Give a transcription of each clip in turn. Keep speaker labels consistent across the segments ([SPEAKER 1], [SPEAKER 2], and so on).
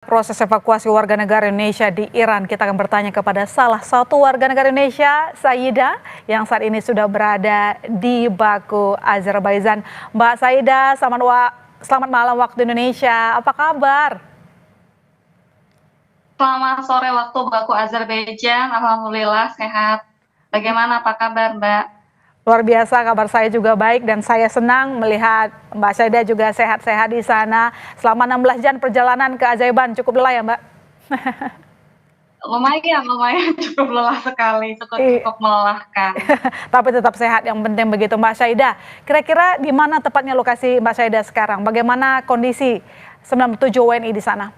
[SPEAKER 1] Proses evakuasi warga negara Indonesia di Iran, kita akan bertanya kepada salah satu warga negara Indonesia, Saida, yang saat ini sudah berada di Baku, Azerbaijan. Mbak Saida, selamat malam waktu Indonesia. Apa kabar?
[SPEAKER 2] Selamat sore waktu Baku, Azerbaijan. Alhamdulillah sehat. Bagaimana, apa kabar, Mbak?
[SPEAKER 1] Luar biasa, kabar saya juga baik dan saya senang melihat Mbak Saida juga sehat-sehat di sana. Selama 16 jam perjalanan ke Azerbaijan, cukup lelah ya Mbak?
[SPEAKER 2] Lumayan, lumayan cukup lelah sekali, cukup cukup melelahkan.
[SPEAKER 1] Tapi tetap sehat, yang penting begitu Mbak Saida. Kira-kira di mana tepatnya lokasi Mbak Saida sekarang? Bagaimana kondisi 97 WNI di sana?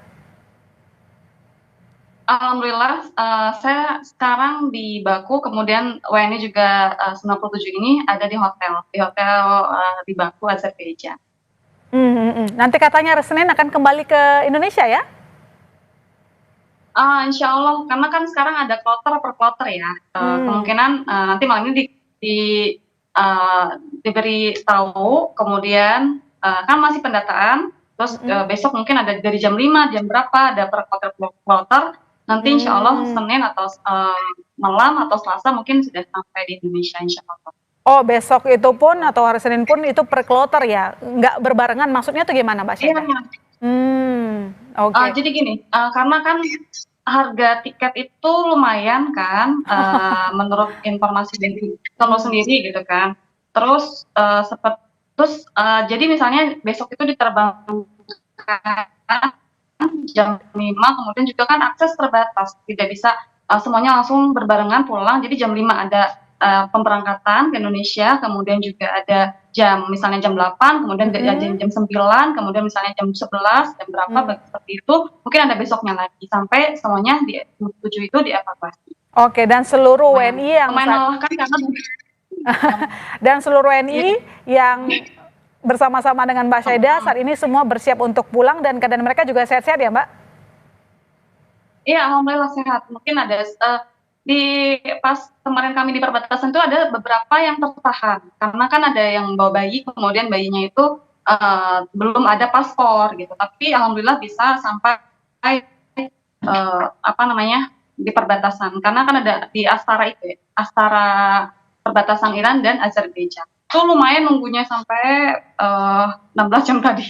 [SPEAKER 2] Alhamdulillah, saya sekarang di Baku, kemudian WNI juga 97 ini ada di hotel di Baku, Azerbaijan.
[SPEAKER 1] Nanti katanya Senin akan kembali ke Indonesia ya?
[SPEAKER 2] Insya Allah, karena kan sekarang ada kloter per kloter ya.
[SPEAKER 1] Hmm.
[SPEAKER 2] Kemungkinan nanti malam ini di, eh, diberi tahu, kemudian kan masih pendataan, terus besok mungkin ada dari jam 5, jam berapa, ada per kloter. Nanti insya Allah Senin atau malam atau Selasa mungkin sudah sampai di Indonesia insya Allah.
[SPEAKER 1] Oh, besok itu pun atau hari Senin pun itu per kloter ya? Nggak berbarengan, maksudnya tuh gimana Mbak
[SPEAKER 2] Iya,
[SPEAKER 1] Saida? Oke.
[SPEAKER 2] jadi gini, karena kan harga tiket itu lumayan kan, menurut informasi dari Tono sendiri gitu kan. Terus, jadi misalnya besok itu diterbangkan jam 5, kemudian juga kan akses terbatas, tidak bisa semuanya langsung berbarengan pulang. Jadi jam 5 ada pemberangkatan ke Indonesia, kemudian juga ada misalnya jam 8, kemudian jam 9, kemudian misalnya jam 11, jam berapa seperti itu, mungkin ada besoknya lagi sampai semuanya di 7 itu dievakuasi.
[SPEAKER 1] Oke, dan seluruh WNI yang
[SPEAKER 2] Lumayan melelahkan karena
[SPEAKER 1] dan seluruh WNI
[SPEAKER 2] iya,
[SPEAKER 1] yang bersama-sama dengan Mbak Saida saat ini semua bersiap untuk pulang dan keadaan mereka juga sehat-sehat ya Mbak?
[SPEAKER 2] iya, alhamdulillah sehat. Mungkin ada pas kemarin kami di perbatasan itu ada beberapa yang tertahan karena kan ada yang bawa bayi, kemudian bayinya itu belum ada paspor gitu. Tapi alhamdulillah bisa sampai apa namanya di perbatasan karena kan ada di Astara itu ya, Astara perbatasan Iran dan Azerbaijan. Itu lumayan nunggunya sampai 16 jam tadi.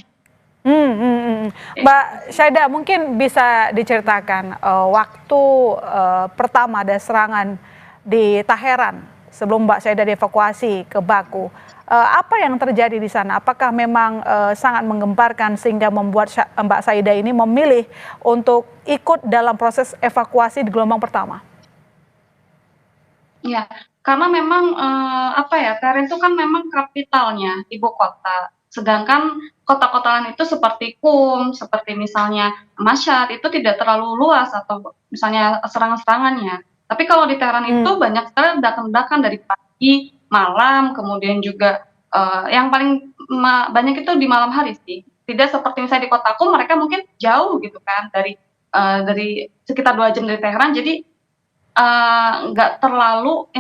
[SPEAKER 1] Mbak Saida, mungkin bisa diceritakan waktu pertama ada serangan di Teheran sebelum Mbak Saida dievakuasi ke Baku. Apa yang terjadi di sana? Apakah memang sangat menggemparkan sehingga membuat Mbak Saida ini memilih untuk ikut dalam proses evakuasi di gelombang pertama?
[SPEAKER 2] Iya, karena memang apa ya, Teren itu kan memang kapitalnya, ibu kota. Sedangkan kota-kota lain itu seperti seperti misalnya Mashhad itu tidak terlalu luas atau misalnya serangan-serangannya. Tapi kalau di Teheran itu banyak sekali ledakan-ledakan dari pagi, malam, kemudian juga yang paling banyak itu di malam hari sih. Tidak seperti misalnya di kotaku, mereka mungkin jauh gitu kan dari sekitar 2 jam dari Teheran, jadi nggak terlalu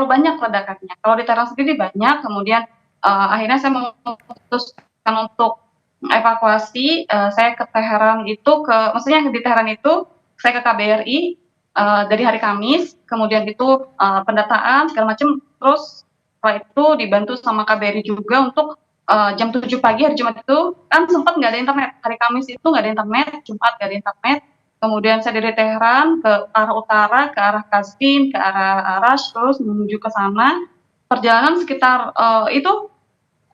[SPEAKER 2] banyak ledakannya. Kalau di Teheran sendiri banyak, kemudian akhirnya saya memutuskan untuk evakuasi. Saya ke Teheran itu maksudnya di Teheran itu saya ke KBRI dari hari Kamis, kemudian itu pendataan segala macam, terus setelah itu dibantu sama KBRI juga untuk jam 7 pagi hari Jumat itu kan sempat nggak ada internet. Hari Kamis itu nggak ada internet, Jumat nggak ada internet. Kemudian saya dari Teheran ke arah utara, ke arah Kastin, ke arah Arash, terus menuju ke sana. Perjalanan sekitar itu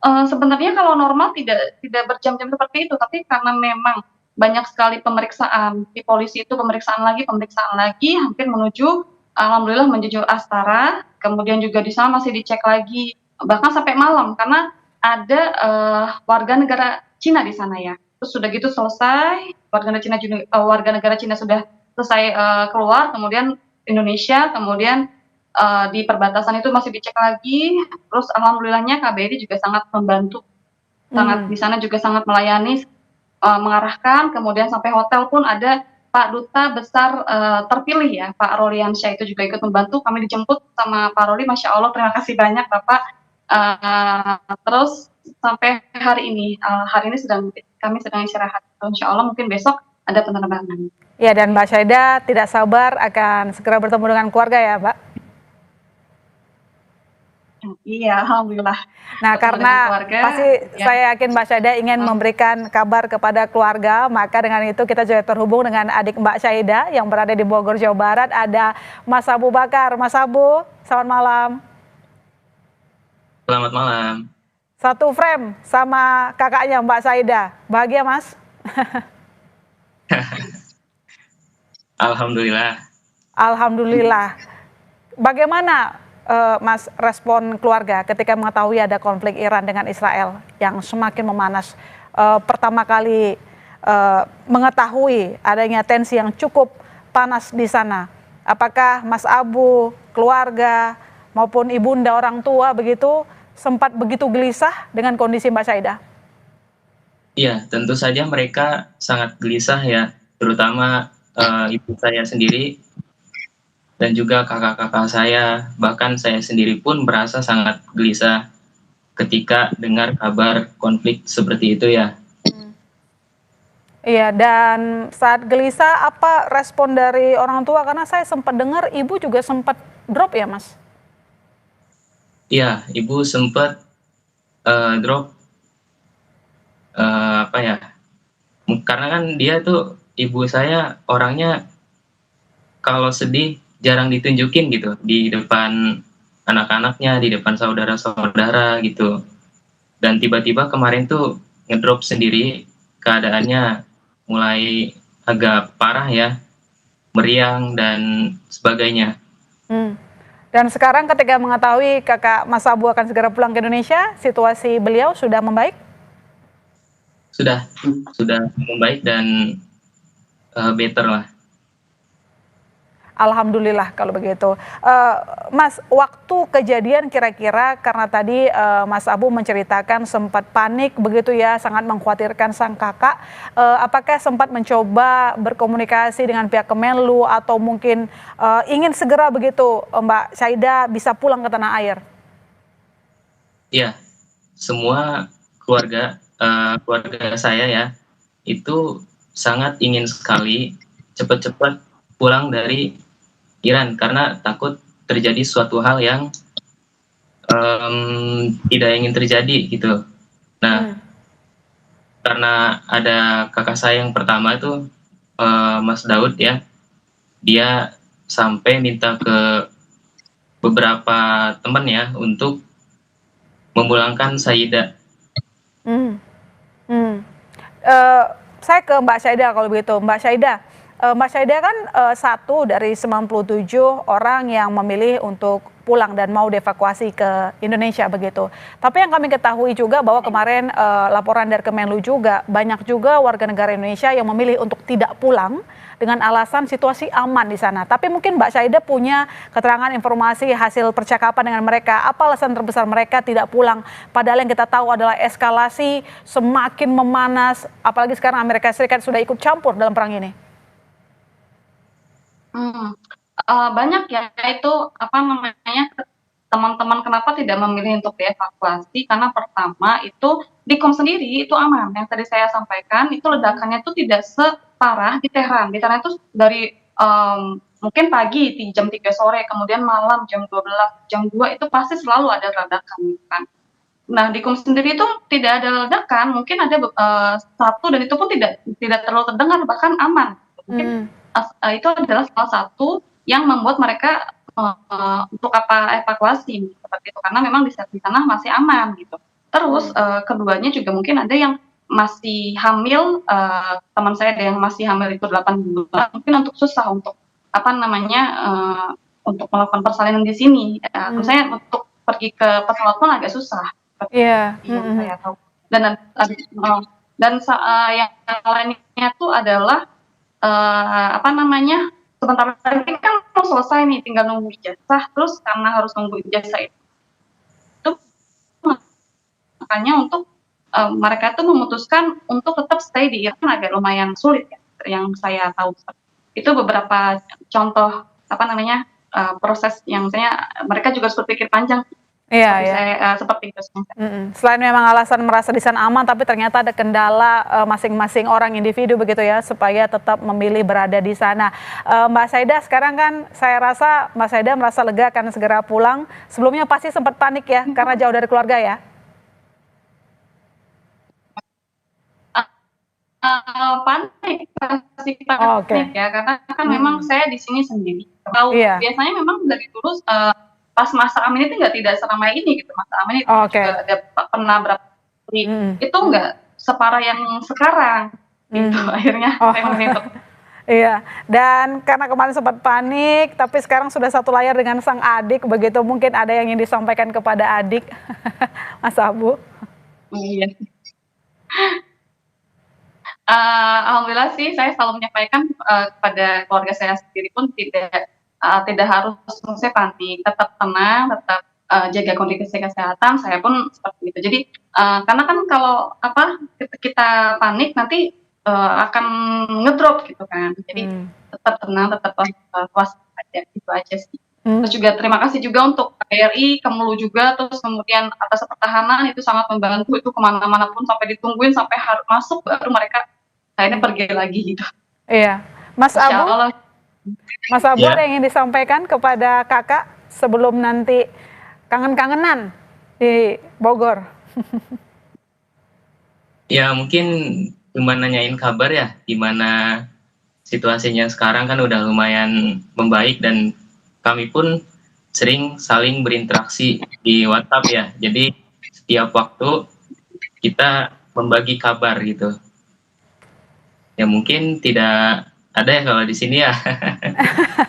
[SPEAKER 2] sebenarnya kalau normal tidak berjam-jam seperti itu, tapi karena memang banyak sekali pemeriksaan di polisi itu pemeriksaan lagi, hampir alhamdulillah menuju Astara. Kemudian juga di sana masih dicek lagi, bahkan sampai malam karena ada warga negara Cina di sana ya. Terus sudah gitu selesai, warga negara Cina sudah selesai keluar, kemudian Indonesia, kemudian di perbatasan itu masih dicek lagi. Terus alhamdulillahnya KBRI juga sangat membantu, di sana juga sangat melayani, mengarahkan, kemudian sampai hotel pun ada Pak Duta Besar terpilih ya, Pak Roliansyah itu juga ikut membantu. Kami dijemput sama Pak Roli, Masya Allah, terima kasih banyak Bapak. Terus sampai hari ini kami sedang istirahat. Insya Allah mungkin besok ada penerbangan.
[SPEAKER 1] Ya, dan Mbak Syaida tidak sabar akan segera bertemu dengan keluarga ya, Mbak?
[SPEAKER 2] Iya, alhamdulillah
[SPEAKER 1] Nah,
[SPEAKER 2] ketemu dengan
[SPEAKER 1] karena
[SPEAKER 2] keluarga.
[SPEAKER 1] pasti
[SPEAKER 2] Ya,
[SPEAKER 1] saya yakin Mbak Syaida ingin memberikan kabar kepada keluarga, maka dengan itu kita juga terhubung dengan adik Mbak Syaida yang berada di Bogor, Jawa Barat, ada Mas Abu Bakar. Mas Abu, selamat malam.
[SPEAKER 3] Selamat malam.
[SPEAKER 1] Satu frame sama kakaknya Mbak Syaida. Bahagia, Mas?
[SPEAKER 3] Alhamdulillah.
[SPEAKER 1] Alhamdulillah. Bagaimana Mas respon keluarga ketika mengetahui ada konflik Iran dengan Israel yang semakin memanas? Pertama kali mengetahui adanya tensi yang cukup panas di sana. Apakah Mas Abu, keluarga maupun ibunda orang tua begitu sempat begitu gelisah dengan kondisi Mbak Syaida?
[SPEAKER 3] Iya, tentu saja mereka sangat gelisah ya, terutama ibu saya sendiri dan juga kakak-kakak saya, bahkan saya sendiri pun merasa sangat gelisah ketika dengar kabar konflik seperti itu ya.
[SPEAKER 1] Iya, dan saat gelisah apa respon dari orang tua? Karena saya sempat dengar ibu juga sempat drop ya, Mas?
[SPEAKER 3] Iya, ibu sempat drop apa ya? Karena kan dia tuh ibu saya orangnya kalau sedih jarang ditunjukin gitu di depan anak-anaknya, di depan saudara-saudara gitu. Dan tiba-tiba kemarin tuh ngedrop sendiri, keadaannya mulai agak parah ya, meriang dan sebagainya.
[SPEAKER 1] Dan sekarang ketika mengetahui kakak Mas Abu akan segera pulang ke Indonesia, situasi beliau sudah membaik?
[SPEAKER 3] Sudah membaik dan better lah.
[SPEAKER 1] Alhamdulillah kalau begitu. Mas, waktu kejadian kira-kira karena tadi Mas Abu menceritakan sempat panik begitu ya, sangat mengkhawatirkan sang kakak. Apakah sempat mencoba berkomunikasi dengan pihak Kemenlu atau mungkin ingin segera begitu Mbak Syaida bisa pulang ke tanah air?
[SPEAKER 3] Iya, semua keluarga saya ya itu sangat ingin sekali cepat-cepat pulang dari Iran karena takut terjadi suatu hal yang tidak ingin terjadi gitu. Nah, karena ada kakak saya yang pertama itu Mas Daud ya, dia sampai minta ke beberapa teman ya untuk memulangkan Syaida.
[SPEAKER 1] Saya ke Mbak Syaida kalau begitu. Mbak Syaida kan satu dari 97 orang yang memilih untuk pulang dan mau dievakuasi ke Indonesia begitu. Tapi yang kami ketahui juga bahwa kemarin laporan dari Kemenlu juga banyak juga warga negara Indonesia yang memilih untuk tidak pulang dengan alasan situasi aman di sana. Tapi mungkin Mbak Syaida punya keterangan informasi hasil percakapan dengan mereka. Apa alasan terbesar mereka tidak pulang? Padahal yang kita tahu adalah eskalasi semakin memanas. Apalagi sekarang Amerika Serikat sudah ikut campur dalam perang ini.
[SPEAKER 2] Banyak ya, itu apa namanya, teman-teman kenapa tidak memilih untuk dievakuasi, karena pertama itu di Qom sendiri itu aman, yang tadi saya sampaikan itu ledakannya itu tidak separah di Tehran. Di Tehran itu dari mungkin pagi di jam 3 sore, kemudian malam jam 12, jam 2 itu pasti selalu ada ledakan gitu kan. Nah, di Qom sendiri itu tidak ada ledakan, mungkin ada satu dan itu pun tidak terlalu terdengar, bahkan aman. Mungkin itu adalah salah satu yang membuat mereka untuk evakuasi seperti itu, karena memang di sana masih aman gitu. Terus keduanya juga mungkin ada yang masih hamil, teman saya ada yang masih hamil itu 8 bulan, mungkin untuk susah untuk apa namanya untuk melakukan persalinan di sini. Misalnya untuk pergi ke pesawat pun agak susah.
[SPEAKER 1] Iya.
[SPEAKER 2] Yang saya tahu. Dan yang lainnya tuh adalah apa namanya, sebentar lagi kan mau selesai nih, tinggal nunggu ijazah. Terus karena harus nunggu ijazah itu makanya untuk mereka tuh memutuskan untuk tetap stay di Iran agak lumayan sulit ya, yang saya tahu. Itu beberapa contoh apa namanya proses yang misalnya mereka juga harus berpikir panjang.
[SPEAKER 1] Iya,
[SPEAKER 2] seperti
[SPEAKER 1] ya.
[SPEAKER 2] seperti itu.
[SPEAKER 1] Selain memang alasan merasa di sana aman, tapi ternyata ada kendala masing-masing orang individu begitu ya, supaya tetap memilih berada di sana. Mbak Saida, sekarang kan saya rasa Mbak Saida merasa lega karena segera pulang. Sebelumnya pasti sempat panik ya, karena jauh dari keluarga ya?
[SPEAKER 2] Panik, pasti
[SPEAKER 1] Oh, oke.
[SPEAKER 2] panik ya, karena kan memang saya di sini sendiri. Tahu
[SPEAKER 1] Iya.
[SPEAKER 2] biasanya memang dari dulu pas masa Amin itu nggak tidak seramai ini gitu. Masa Amin itu
[SPEAKER 1] Oh, oke.
[SPEAKER 2] juga ada pernah berapa kali, itu nggak separah yang sekarang gitu. Akhirnya
[SPEAKER 1] Oh.
[SPEAKER 2] saya memilih untuk
[SPEAKER 1] Iya, dan karena kemarin sempat panik, tapi sekarang sudah satu layar dengan sang adik, begitu mungkin ada yang ingin disampaikan kepada adik, Mas Abu.
[SPEAKER 2] iya. Alhamdulillah sih saya selalu menyampaikan kepada keluarga saya sendiri pun tidak harus maksudnya panik, tetap tenang, tetap jaga kondisi kesehatan. Saya pun seperti itu. Jadi karena kan kalau kita panik nanti akan ngedrop gitu kan. Jadi tetap tenang, tetap waspada, itu aja sih. Terus juga terima kasih juga untuk KBRI, Kemlu juga, terus kemudian atas pertahanan itu sangat membantu, itu kemana-mana pun sampai ditungguin sampai harus masuk baru mereka akhirnya pergi lagi gitu.
[SPEAKER 1] Iya, Mas
[SPEAKER 2] Insya
[SPEAKER 1] Abu,
[SPEAKER 2] Allah.
[SPEAKER 1] Mas Abu
[SPEAKER 3] Ya.
[SPEAKER 1] ada yang ingin disampaikan kepada kakak sebelum nanti kangen-kangenan di Bogor?
[SPEAKER 3] Ya mungkin cuma nanyain kabar ya, gimana situasinya sekarang kan udah lumayan membaik dan kami pun sering saling berinteraksi di WhatsApp ya. Jadi setiap waktu kita membagi kabar gitu. Ya mungkin tidak ada ya kalau di sini ya.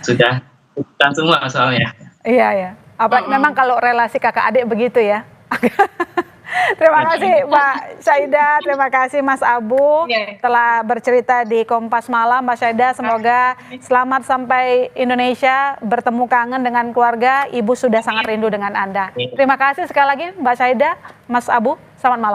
[SPEAKER 3] Sudah semua soalnya.
[SPEAKER 1] Iya ya, apalagi memang kalau relasi kakak adik begitu ya. Terima kasih Mbak Saida, terima kasih Mas Abu telah bercerita di Kompas Malam. Mbak Saida, semoga selamat sampai Indonesia, bertemu kangen dengan keluarga. Ibu sudah sangat rindu dengan Anda. Terima kasih sekali lagi Mbak Saida, Mas Abu, selamat malam.